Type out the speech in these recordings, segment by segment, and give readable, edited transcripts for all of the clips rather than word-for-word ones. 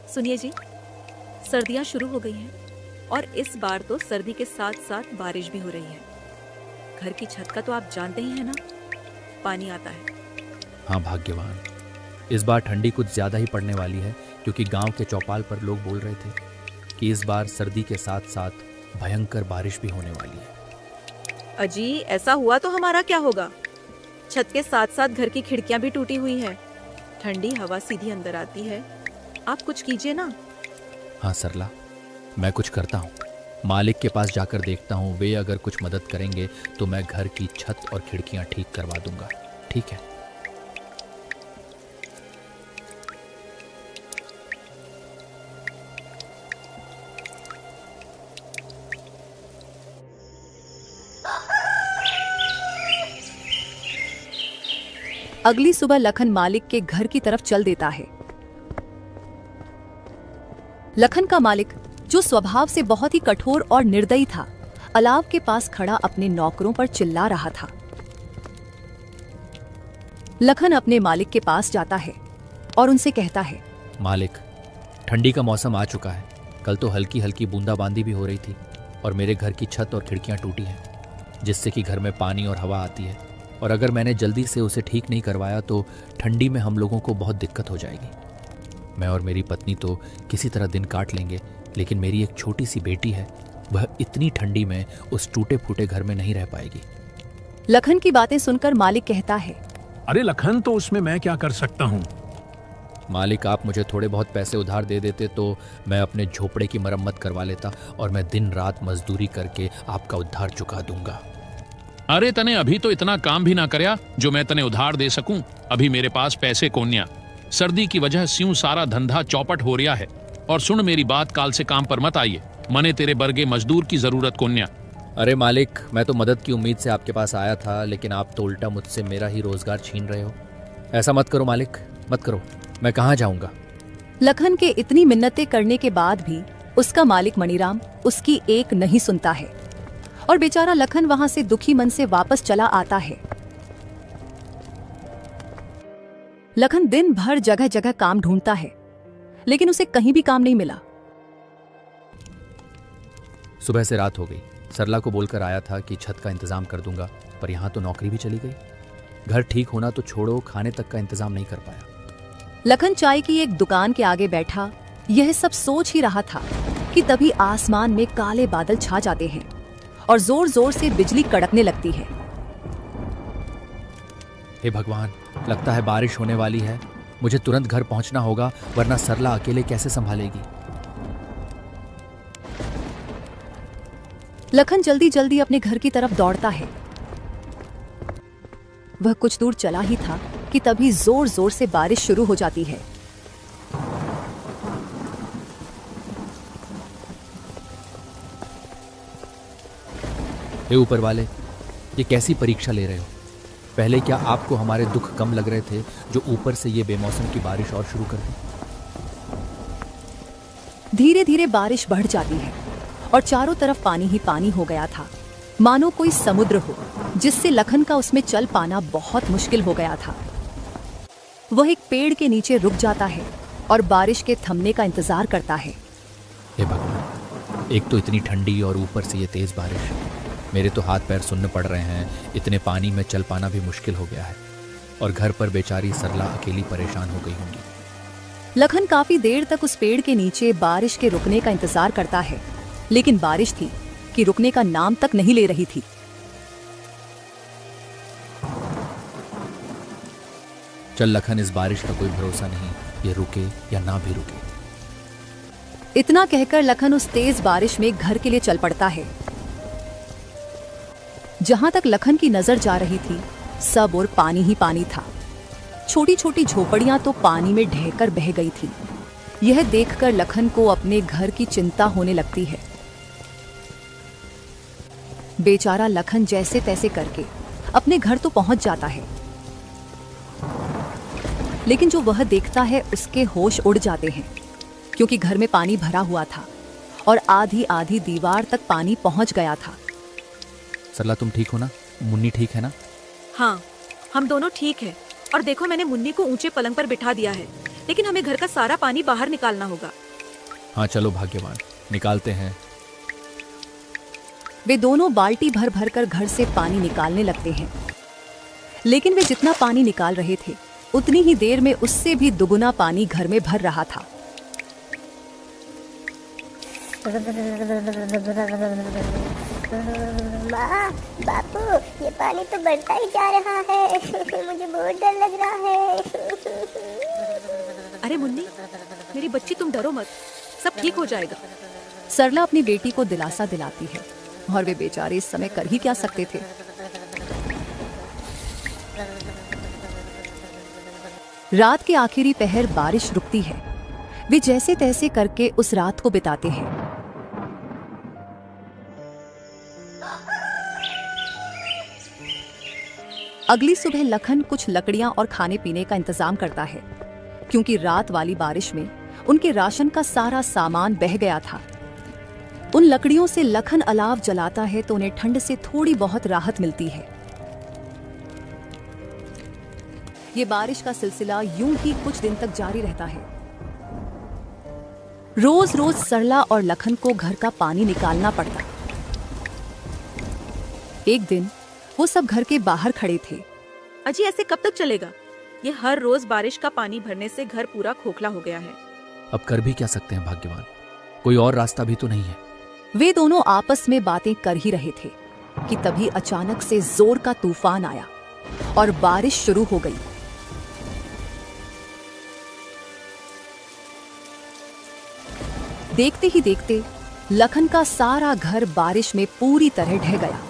सुनिए जी, सर्दियाँ शुरू हो गई हैं और इस बार तो सर्दी के साथ साथ बारिश भी हो रही है। घर की छत का तो आप जानते ही हैं ना, पानी आता है। हाँ भाग्यवान, इस बार ठंडी कुछ ज़्यादा ही पड़ने वाली है, क्योंकि गांव के चौपाल पर लोग बोल रहे थे कि इस बार सर्दी के साथ साथ भयंकर बारिश भी होने वाली है। अजी, ऐसा हुआ तो हमारा क्या होगा? छत के साथ साथ घर की खिड़कियां भी टूटी हुई है, ठंडी हवा सीधी अंदर आती है। आप कुछ कीजिए ना। हाँ सरला, मैं कुछ करता हूँ। मालिक के पास जाकर देखता हूँ, वे अगर कुछ मदद करेंगे तो मैं घर की छत और खिड़कियाँ ठीक करवा दूंगा। ठीक है? अगली सुबह लखन मालिक के घर की तरफ चल देता है। लखन का मालिक, जो स्वभाव से बहुत ही कठोर और निर्दयी था, अलाव के पास खड़ा अपने नौकरों पर चिल्ला रहा था। लखन अपने मालिक के पास जाता है और उनसे कहता है, मालिक, ठंडी का मौसम आ चुका है। कल तो हल्की हल्की बूंदाबांदी भी हो रही थी और मेरे घर की छत और खिड़कियां टूटी हैं, जिससे कि घर में पानी और हवा आती है, और अगर मैंने जल्दी से उसे ठीक नहीं करवाया तो ठंडी में हम लोगों को बहुत दिक्कत हो जाएगी। मैं और मेरी पत्नी तो किसी तरह दिन काट लेंगे, लेकिन मेरी एक छोटी सी बेटी है, वह इतनी ठंडी में उस टूटे फूटे घर में नहीं रह पाएगी। लखन की बातें सुनकर मालिक कहता है, अरे लखन, तो उसमें मैं क्या कर सकता हूँ? मालिक, आप मुझे थोड़े बहुत पैसे उधार दे देते तो मैं अपने झोपड़े की मरम्मत करवा लेता और मैं दिन रात मजदूरी करके आपका उधार चुका दूंगा। अरे तने अभी तो इतना काम भी ना करया जो मैं तने उधार दे सकूं। अभी मेरे पास पैसे कोन्या। सर्दी की वजह से सारा धंधा चौपट हो रहा है। और सुन मेरी बात, काल से काम पर मत आइए, मने तेरे बर्गे मजदूर की जरूरत कोन्या। अरे मालिक, मैं तो मदद की उम्मीद से आपके पास आया था, लेकिन आप तो उल्टा मुझसे मेरा ही रोजगार छीन रहे हो। ऐसा मत करो मालिक, मत करो। मैं कहाँ जाऊंगा? लखन के इतनी मिन्नतें करने के बाद भी उसका मालिक मणिराम उसकी एक नहीं सुनता है और बेचारा लखन वहां से दुखी मन से वापस चला आता है। लखन दिन भर जगह जगह काम ढूंढता है, लेकिन उसे कहीं भी काम नहीं मिला। सुबह से रात हो गई। सरला को बोलकर आया था कि छत का इंतजाम कर दूंगा, पर यहाँ तो नौकरी भी चली गई। घर ठीक होना तो छोड़ो, खाने तक का इंतजाम नहीं कर पाया। लखन चाय की एक दुकान के आगे बैठा यह सब सोच ही रहा था कि तभी आसमान में काले बादल छा जाते हैं और जोर जोर से बिजली कड़कने लगती है। हे भगवान, लगता है बारिश होने वाली है। मुझे तुरंत घर पहुंचना होगा, वरना सरला अकेले कैसे संभालेगी। लखन जल्दी जल्दी अपने घर की तरफ दौड़ता है। वह कुछ दूर चला ही था कि तभी जोर जोर से बारिश शुरू हो जाती है। हे ऊपर वाले, ये कैसी परीक्षा ले रहे हो? पहले क्या आपको हमारे दुख कम लग रहे थे, जो ऊपर से ये बेमौसम की बारिश और शुरू कर दी? धीरे धीरे बारिश बढ़ जाती है और चारों तरफ पानी ही पानी हो गया था, मानो कोई समुद्र हो, जिससे लखन का उसमें चल पाना बहुत मुश्किल हो गया था। वह एक पेड़ के नीचे रुक जाता है और बारिश के थमने का इंतजार करता है। हे भगवान, एक तो इतनी ठंडी और ऊपर से ये तेज बारिश। मेरे तो हाथ पैर सुन्न पड़ रहे हैं। इतने पानी में चल पाना भी मुश्किल हो गया है, और घर पर बेचारी सरला अकेली परेशान हो गई होंगी। लखन काफी देर तक उस पेड़ के नीचे बारिश के रुकने का इंतजार करता है, लेकिन बारिश थी कि रुकने का नाम तक नहीं ले रही थी। चल लखन, इस बारिश का कोई भरोसा नहीं, ये रुके या ना भी रुके। इतना कहकर लखन उस तेज बारिश में घर के लिए चल पड़ता है। जहां तक लखन की नजर जा रही थी, सब और पानी ही पानी था। छोटी छोटी झोपड़ियां तो पानी में ढहकर बह गई थी। यह देखकर लखन को अपने घर की चिंता होने लगती है। बेचारा लखन जैसे तैसे करके अपने घर तो पहुंच जाता है, लेकिन जो वह देखता है उसके होश उड़ जाते हैं, क्योंकि घर में पानी भरा हुआ था और आधी आधी दीवार तक पानी पहुंच गया था। सरला, तुम ठीक हो ना? मुन्नी ठीक है ना? हाँ, हम दोनों ठीक हैं। और देखो, मैंने मुन्नी को ऊंचे पलंग पर बिठा दिया है, लेकिन हमें घर का सारा पानी बाहर निकालना होगा। हाँ चलो भाग्यवान, निकालते हैं। वे दोनों बाल्टी भर भर कर घर से पानी निकालने लगते हैं, लेकिन वे जितना पानी निकाल रहे थे उतनी ही देर में उससे भी दुगुना पानी घर में भर रहा था। माँ, बापू, ये पानी तो बढ़ता ही जा रहा है। मुझे बहुत डर लग रहा है। अरे मुन्नी, मेरी बच्ची, तुम डरो मत, सब ठीक हो जाएगा। सरला अपनी बेटी को दिलासा दिलाती है, और वे बेचारे इस समय कर ही क्या सकते थे। रात के आखिरी पहर बारिश रुकती है। वे जैसे तैसे करके उस रात को बिताते हैं। अगली सुबह लखन कुछ लकड़ियां और खाने पीने का इंतजाम करता है, क्योंकि रात वाली बारिश में उनके राशन का सारा सामान बह गया था। उन लकड़ियों से लखन अलाव जलाता है तो उन्हें ठंड से थोड़ी बहुत राहत मिलती है। ये बारिश का सिलसिला यूं ही कुछ दिन तक जारी रहता है। रोज रोज सरला और लखन को घर का पानी निकालना पड़ता। एक दिन वो सब घर के बाहर खड़े थे। अजी, ऐसे कब तक चलेगा? ये हर रोज बारिश का पानी भरने से घर पूरा खोखला हो गया है। अब कर भी क्या सकते हैं भाग्यवान, कोई और रास्ता भी तो नहीं है। वे दोनों आपस में बातें कर ही रहे थे कि तभी अचानक से जोर का तूफान आया और बारिश शुरू हो गई। देखते ही देखते लखन का सारा घर बारिश में पूरी तरह ढह गया।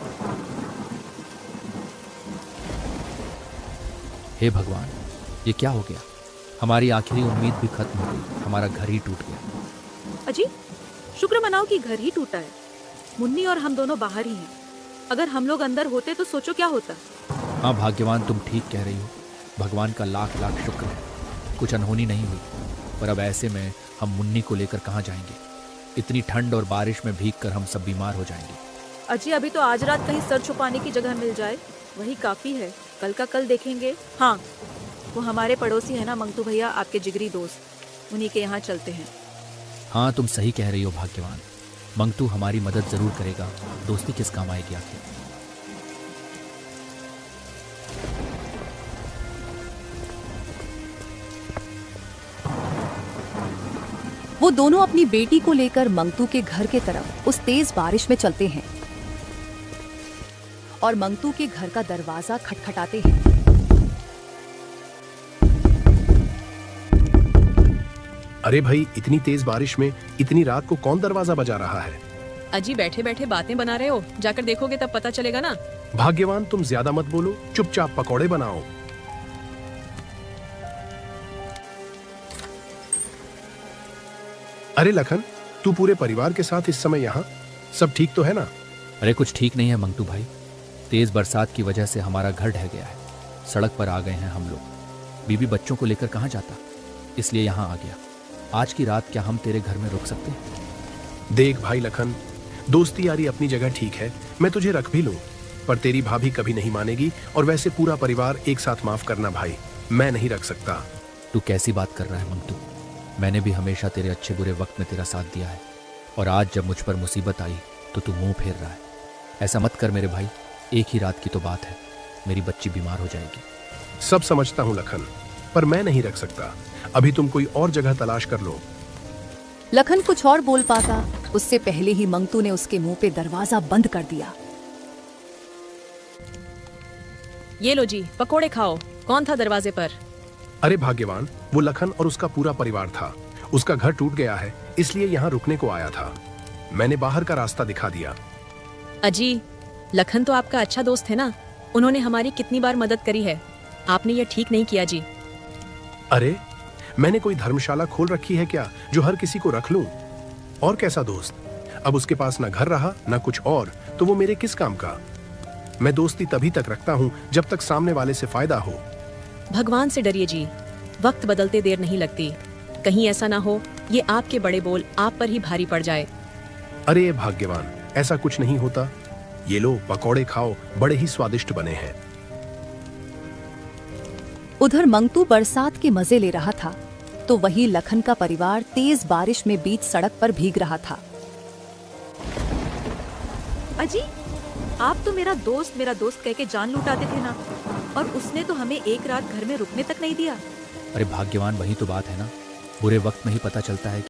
हे भगवान, ये क्या हो गया? हमारी आखिरी उम्मीद भी खत्म हो गई, हमारा घर ही टूट गया। अजी, शुक्र मनाओ कि घर ही टूटा है। मुन्नी और हम दोनों बाहर ही हैं। अगर हम लोग अंदर होते तो सोचो क्या होता। हाँ भाग्यवान, तुम ठीक कह रही हो। भगवान का लाख लाख शुक्र है, कुछ अनहोनी नहीं हुई। पर अब ऐसे में हम मुन्नी को लेकर कहाँ जाएंगे? इतनी ठंड और बारिश में भीग कर हम सब बीमार हो जाएंगे। अजी, अभी तो आज रात कहीं सर छुपाने की जगह मिल जाए, वही काफी है। कल का कल देखेंगे। हाँ, वो हमारे पड़ोसी है ना मंगतू भैया, आपके जिगरी दोस्त, उन्हीं के यहाँ चलते हैं। हाँ, तुम सही कह रही हो भाग्यवान। मंगतू हमारी मदद जरूर करेगा, दोस्ती किस काम आएगी आखिर। वो दोनों अपनी बेटी को लेकर मंगतू के घर के तरफ उस तेज बारिश में चलते हैं और मंगतू के घर का दरवाजा खटखटाते हैं। अरे भाई, इतनी तेज बारिश में इतनी रात को कौन दरवाजा बजा रहा है? अजी, बैठे बैठे बातें बना रहे हो, जाकर देखोगे तब पता चलेगा ना। भाग्यवान, तुम ज्यादा मत बोलो, चुपचाप पकौड़े बनाओ। अरे लखन, तू पूरे परिवार के साथ इस समय यहाँ? सब ठीक तो है ना? अरे कुछ ठीक नहीं है मंगतू भाई, तेज बरसात की वजह से हमारा घर ढह गया है। सड़क पर आ गए हैं हम लोग। बीबी बच्चों को लेकर कहाँ जाता, इसलिए यहाँ आ गया। आज की रात क्या हम तेरे घर में रुक सकते हैं? देख भाई लखन, दोस्ती यारी अपनी जगह ठीक है, मैं तुझे रख भी लूं, पर तेरी भाभी कभी नहीं मानेगी। और वैसे पूरा परिवार एक साथ माफ करना भाई, मैं नहीं रख सकता। तू कैसी बात कर रहा है मंगतू? मैंने भी हमेशा तेरे अच्छे बुरे वक्त में तेरा साथ दिया है, और आज जब मुझ पर मुसीबत आई तो तू मुंह फेर रहा है। ऐसा मत कर मेरे भाई, एक ही रात की तो बात है, मेरी बच्ची बीमार हो जाएगी। सब समझता हूँ लखन, पर मैं नहीं रख सकता। अभी तुम कोई और जगह तलाश कर लो। लखन कुछ और बोल पाता, उससे पहले ही मंगतू ने उसके मुंह पे दरवाजा बंद कर दिया। ये लो जी, पकोड़े खाओ। कौन था दरवाजे पर? अरे भाग्यवान, वो लखन और उसका पूरा परिवार था। उसका घर टूट गया है, इसलिए यहाँ रुकने को आया था। मैंने बाहर का रास्ता दिखा दिया। अजी, लखन तो आपका अच्छा दोस्त है ना, उन्होंने हमारी कितनी बार मदद करी है। आपने ये ठीक नहीं किया जी। अरे, मैंने कोई धर्मशाला खोल रखी है क्या जो हर किसी को रख लूं? और कैसा दोस्त? अब उसके पास ना घर रहा ना कुछ और, तो वो मेरे किस काम का? मैं दोस्ती तभी तक रखता हूँ जब तक सामने वाले से फायदा हो। भगवान से डरिए जी, वक्त बदलते देर नहीं लगती। कहीं ऐसा ना हो ये आपके बड़े बोल आप पर ही भारी पड़ जाए। अरे भाग्यवान, ऐसा कुछ नहीं होता। ये लो पकौड़े खाओ, बड़े ही स्वादिष्ट बने हैं। उधर मंगतू बरसात के मजे ले रहा था तो वही लखन का परिवार तेज बारिश में बीच सड़क पर भीग रहा था। अजी, आप तो मेरा दोस्त कह के जान लुटाते थे ना, और उसने तो हमें एक रात घर में रुकने तक नहीं दिया। अरे भाग्यवान वही तो बात है ना, बुरे वक्त में ही पता चलता है